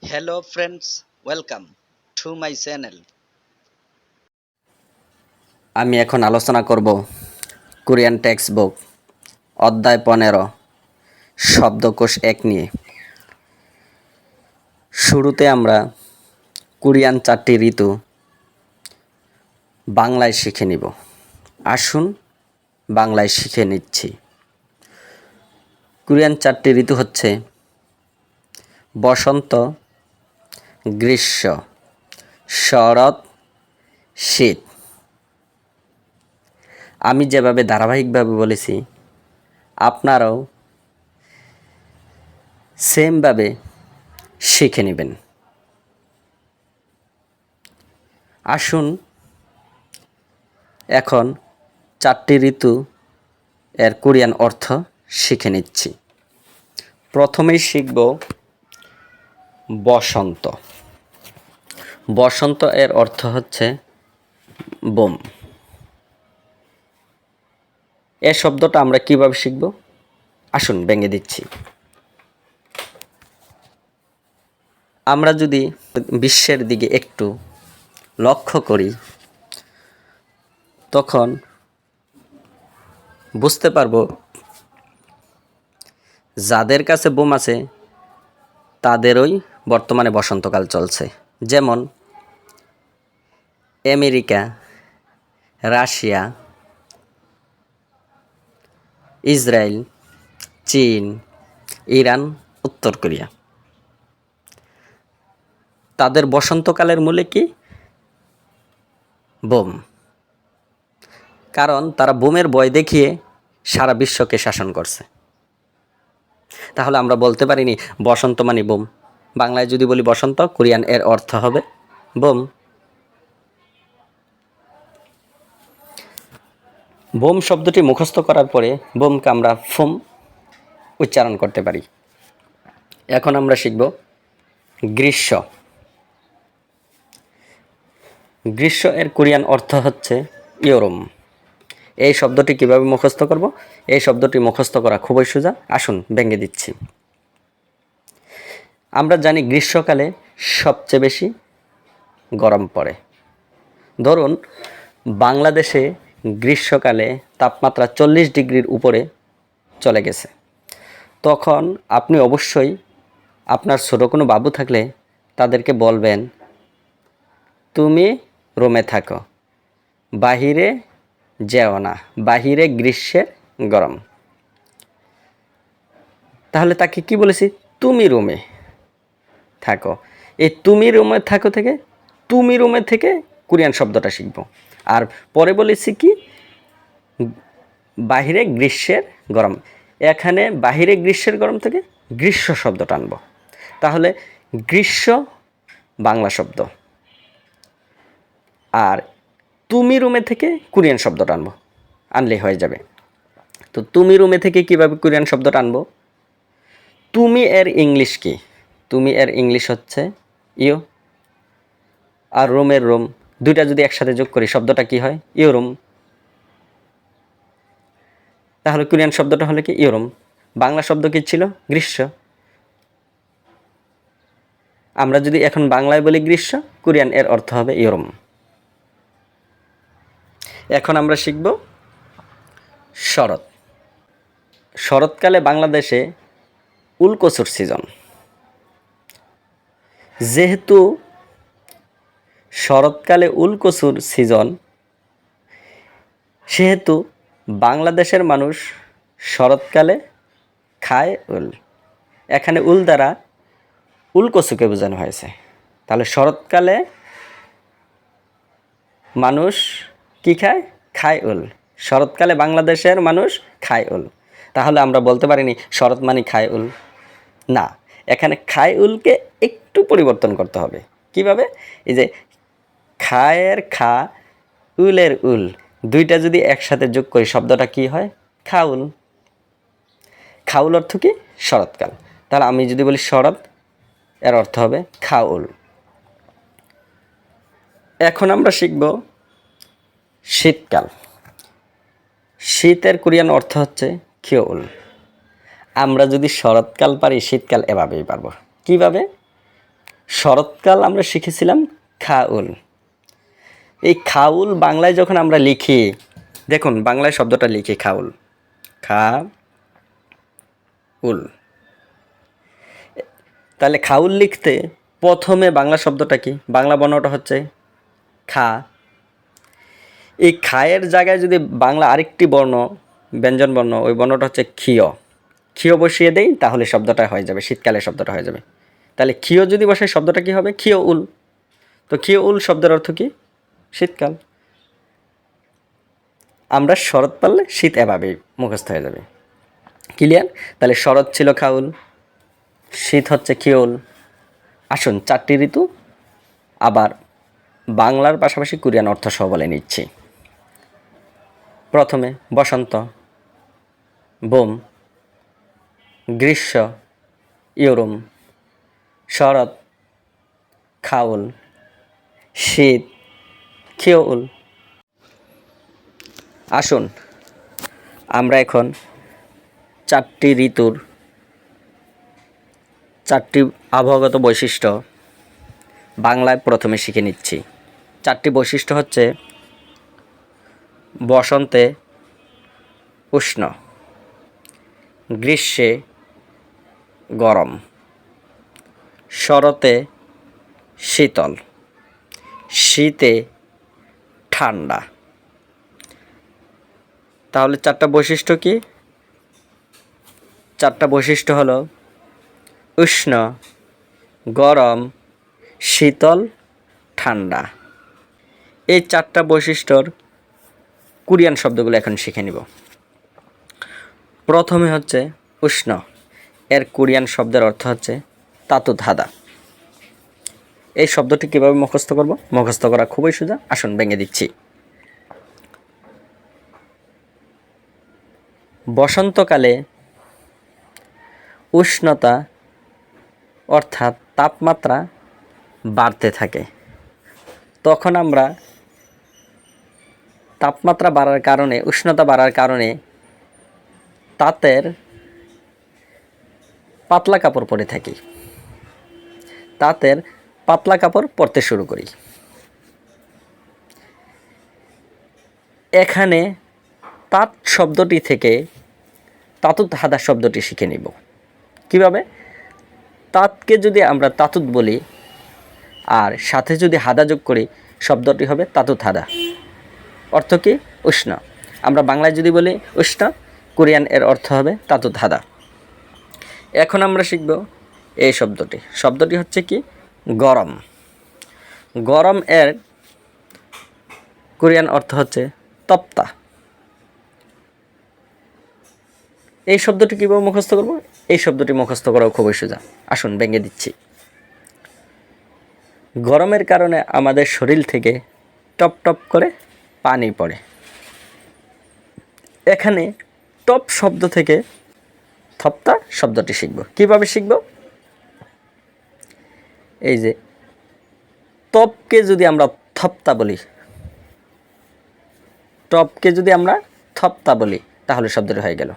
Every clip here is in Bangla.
Hello friends, welcome to my channel. আমি এখন আলোচনা করব কোরিয়ান টেক্সট বুক অধ্যায় 15 শব্দকোষ 1 নিয়ে। শুরুতে আমরা কোরিয়ান 4টি ঋতু বাংলায় শিখে নিব। আসুন বাংলায় শিখে নিচ্ছি। কোরিয়ান 4টি ঋতু হচ্ছে বসন্ত, গ্রীষ্ম, শরৎ, শীত। আমি যেভাবে ধারাবাহিকভাবে বলেছি আপনারাও সেমভাবে শিখে নেবেন। আসুন এখন 4টি ঋতু এর কোরিয়ান অর্থ শিখে নিচ্ছি। প্রথমেই শিখব বসন্ত। বসন্ত এর অর্থ হচ্ছে বোম। এই শব্দটা আমরা কিভাবে শিখব? আসুন ভেঙে দিচ্ছি। আমরা যদি বিশ্বের দিকে একটু লক্ষ্য করি তখন বুঝতে পারবো যাদের কাছে বোম আছে তাদেরই বর্তমানে বসন্তকাল চলছে। যেমন আমেরিকা, রাশিয়া, ইসরায়েল, চীন, ইরান, উত্তর কোরিয়া। তাদের বসন্তকালের মূলে কি? বোম। কারণ তারা বোমের ভয় দেখিয়ে সারা বিশ্বকে শাসন করছে। তাহলে আমরা বলতে পারিনি বসন্ত মানে বোম। বাংলায় যদি বলি বসন্ত, কোরিয়ান এর অর্থ হবে বোম। বোম শব্দটি মুখস্থ করার পরে বোমকে আমরা ফোম উচ্চারণ করতে পারি। এখন আমরা শিখব গ্রীষ্ম। গ্রীষ্ম এর কোরিয়ান অর্থ হচ্ছে ইয়োরম। এই শব্দটি কিভাবে মুখস্থ করব? এই শব্দটি মুখস্থ করা খুবই সোজা। আসুন ভেঙে দিচ্ছি। আমরা জানি গ্রীষ্মকালে সবচেয়ে বেশি গরম পড়ে। ধরুন বাংলাদেশে গ্রীষ্মকালে তাপমাত্রা 40 ডিগ্রির উপরে চলে গেছে। তখন আপনি অবশ্যই আপনার ছোটো কোনো বাবু থাকলে তাদেরকে বলবেন, তুমি রুমে থাকো, বাহিরে যেও না, বাহিরে গ্রীষ্মের গরম। তাহলে তাকে কি বলেছি? তুমি রুমে থাকো। এই তুমি রুমে থাকো থেকে তুমি রুমে থেকে কোরিয়ান শব্দটা শিখব। আর পরে বলেছি কি বাহিরে গ্রীষ্মের গরম। এখানে বাহিরে গ্রীষ্মের গরম থেকে গ্রীষ্ম শব্দটা আনবো। তাহলে গ্রীষ্ম বাংলা শব্দ, আর তুমি রুমে থেকে কোরিয়ান শব্দটা আনবো, আনলেই হয়ে যাবে। তো তুমি রুমে থেকে কিভাবে কোরিয়ান শব্দটা আনবো? তুমি এর ইংলিশ কি? তুমি এর ইংলিশ হচ্ছে ইউ। আর রুমের রুম, দুইটা যদি একসাথে যোগ করি শব্দটা কি হয়? ইউরুম। তাহলে কোরিয়ান শব্দটা হলো কি? ইউরুম। বাংলা শব্দ কি ছিল? গ্রীষ্ম। আমরা যদি এখন বাংলায় বলি গ্রীষ্ম, কোরিয়ান এর অর্থ হবে ইউরুম। এখন আমরা শিখব শরৎ। শরৎকালে বাংলাদেশে উলকচুর সিজন। যেহেতু শরৎকালে উলকচুর সিজন, সেহেতু বাংলাদেশের মানুষ শরৎকালে খায় উল। এখানে উল দ্বারা উলকচুকে বোঝানো হয়েছে। তাহলে শরৎকালে মানুষ কি খায়? খায় উল। শরৎকালে বাংলাদেশের মানুষ খায় উল। তাহলে আমরা বলতে পারিনি শরৎ মানে খায় উল। না, এখানে খায় উলকে একটু পরিবর্তন করতে হবে। কিভাবে? এই যে খায়ের খা, উলের উল, দুইটা যদি একসাথে যোগ করি শব্দটা কি হয়? খাউল। খাউল অর্থ কি? শরৎকাল। তাহলে আমি যদি বলি শরৎ, এর অর্থ হবে খাউল। এখন আমরা শিখব শীতকাল। শীতের কোরিয়ান অর্থ হচ্ছে খিওউল। আমরা যদি শরৎকাল পারি, শীতকাল এভাবেই পারবো। কিভাবে? শরৎকাল আমরা শিখেছিলাম খাউল। এই খাউল বাংলায় যখন আমরা লিখি, দেখুন বাংলায় শব্দটা লিখি খাউল, খা উল। তাহলে খাউল লিখতে প্রথমে বাংলা শব্দটা কি, বাংলা বর্ণটা হচ্ছে খা। এই খায়ের জায়গায় যদি বাংলা আরেকটি বর্ণ, ব্যঞ্জন বর্ণ, ওই বর্ণটা হচ্ছে ক্ষীয়, ক্ষীয় বসিয়ে দেই, তাহলে শব্দটা হয়ে যাবে, শীতকালে শব্দটা হয়ে যাবে। তাহলে ক্ষীয় যদি বসাই শব্দটা কি হবে, ক্ষীয় উল। তো ক্ষীয় উল শব্দের অর্থ কি, শীতকাল। আমরা শরৎ পারলে শীত এভাবেই মুখস্থ হয়ে যাবে। ক্লিয়ার? তাহলে শরৎ ছিল খাউল, শীত হচ্ছে ক্ষীয়উল। আসুন 4টি ঋতু আবার বাংলার পাশাপাশি কোরিয়ান অর্থ সহ বলে নিচ্ছি। প্রথমে বসন্ত, বোম, গ্রীষ্ম, ইয়রুম, শরৎ, খাউল, শীত, ক্ষীয়উল। আসুন আমরা এখন 4টি ঋতুর 4টি আবহাওয়াগত বৈশিষ্ট্য বাংলায় প্রথমে শিখে নিচ্ছি। 4টি বৈশিষ্ট্য হচ্ছে: বসন্তে উষ্ণ, গ্রীষ্মে গরম, শরতে শীতল, শীতে ঠান্ডা। তাহলে 4টা বৈশিষ্ট্য কি? 4টা বৈশিষ্ট্য হলো উষ্ণ, গরম, শীতল, ঠান্ডা। এই 4টা বৈশিষ্ট্যর কোরিয়ান শব্দগুলো এখন শিখে নিব। প্রথমে হচ্ছে উষ্ণ, এর কোরিয়ান শব্দের অর্থ হচ্ছে তাতুধাদা। এই শব্দটি কীভাবে মুখস্থ করব? মুখস্থ করা খুবই সোজা, আসুন ভেঙে দিচ্ছি। বসন্তকালে উষ্ণতা অর্থাৎ তাপমাত্রা বাড়তে থাকে। তখন আমরা তাপমাত্রা বাড়ার কারণে, উষ্ণতা বাড়ার কারণে তাঁতের পাতলা কাপড় পরে থাকি, তাঁতের পাতলা কাপড় পরতে শুরু করি। এখানে তাঁত শব্দটি থেকে তাতুত হাদা শব্দটি শিখে নিব। কিভাবে? তাঁতকে যদি আমরা তাতুত বলি আর সাথে যদি হাদা যোগ করি, শব্দটি হবে তাতুত হাদা। অর্থ কি? উষ্ণ। আমরা বাংলায় যদি বলি উষ্ণ, কোরিয়ান এর অর্থ হবে তাতুত হাদা। এখন আমরা শিখব এই শব্দটি। শব্দটি হচ্ছে কি? গরম। গরম এর কোরিয়ান অর্থ হচ্ছে তপ্তা। এই শব্দটি কীভাবে মুখস্থ করব? এই শব্দটি মুখস্থ করাও খুবই সোজা, আসুন ভেঙে দিচ্ছি। গরমের কারণে আমাদের শরীর থেকে টপ টপ করে পানি পড়ে। এখানে টপ শব্দ থেকে থপ্তা শব্দটি শিখব। কিভাবে শিখব? এই যে টপকে যদি আমরা থপ্তা বলি, টপকে যদি আমরা থপ্তা বলি, তাহলে শব্দটি হয়ে গেল।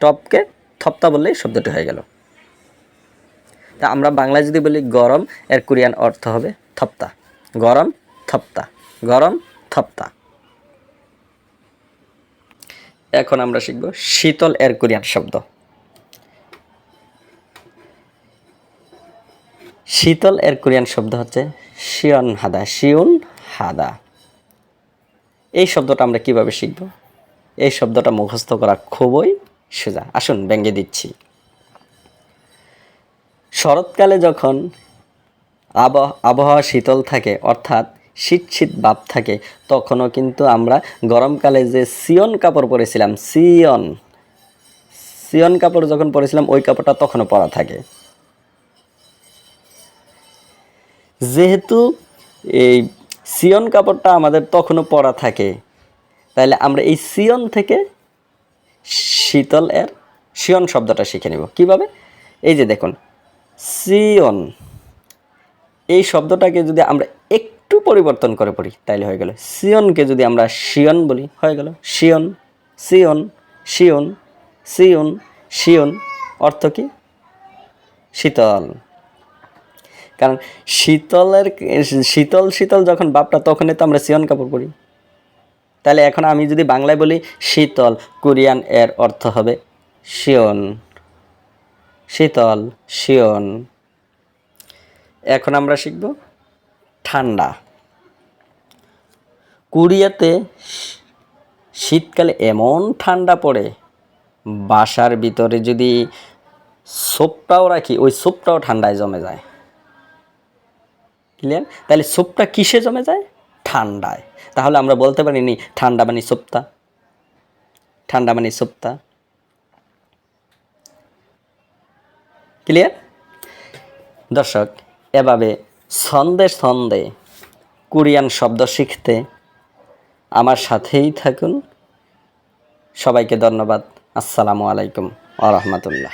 টপকে থপ্তা বললেই শব্দটি হয়ে গেল। তা আমরা বাংলায় যদি বলি গরম, এর কোরিয়ান অর্থ হবে থপ্তা। গরম থপ্তা, গরম থপ্তা। এখন আমরা শিখব শীতল এর কোরিয়ান শব্দ। শীতল এর কোরিয়ান শব্দ হচ্ছে শিয়ন হাদা, শিউন হাদা। এই শব্দটা আমরা কিভাবে শিখব? এই শব্দটা মুখস্থ করা খুবই সোজা, আসুন ভেঙে দিচ্ছি। শরৎকালে যখন আবহাওয়া শীতল থাকে, অর্থাৎ শীত শীত ভাব থাকে, তখনও কিন্তু আমরা গরমকালে যে সিয়ন কাপড় পরেছিলাম, সিয়ন কাপড় যখন পরেছিলাম, ওই কাপড়টা তখনও পরা থাকে। যেহেতু এই সিয়ন কাপড়টা আমাদের তখনও পরা থাকে, তাহলে আমরা এই সিয়ন থেকে শীতল এর শিয়ন শব্দটা শিখে নেব। কিভাবে? এই যে দেখুন, সিয়ন, এই শব্দটাকে যদি আমরা একটু পরিবর্তন করে পড়ি, তাইলে হয়ে গেল সিয়নকে যদি আমরা শিয়ন বলি, হয়ে গেল শিয়ন, সিয়ন, শিয়ন, সিয়ন, শিয়ন। অর্থ কি? শীতল। কারণ শীতল শীতল যখন ভাবটা, তখনই তো আমরা সিয়ন কাপড় পরি। তাহলে এখন আমি যদি বাংলায় বলি শীতল, কোরিয়ান এর অর্থ হবে শিয়ন, শীতল, শিয়ন। এখন আমরা শিখব ঠান্ডা। কোরিয়াতে শীতকালে এমন ঠান্ডা পড়ে, বাসার ভিতরে যদি সোপটাও রাখি, ওই সোপটাও ঠান্ডায় জমে যায়। ক্লিয়ার? তাহলে সোপটা কিসে জমে যায়? ঠান্ডায়। তাহলে আমরা বলতে পারিনি ঠান্ডা মানে সোপ্তা, ঠান্ডা মানে সোপ্তা। ক্লিয়ার? দর্শক, এভাবে ছন্দে ছন্দে কোরিয়ান শব্দ শিখতে আমার সাথেই থাকুন। সবাইকে ধন্যবাদ। আসসালামু আলাইকুম ওয়া রাহমাতুল্লাহ।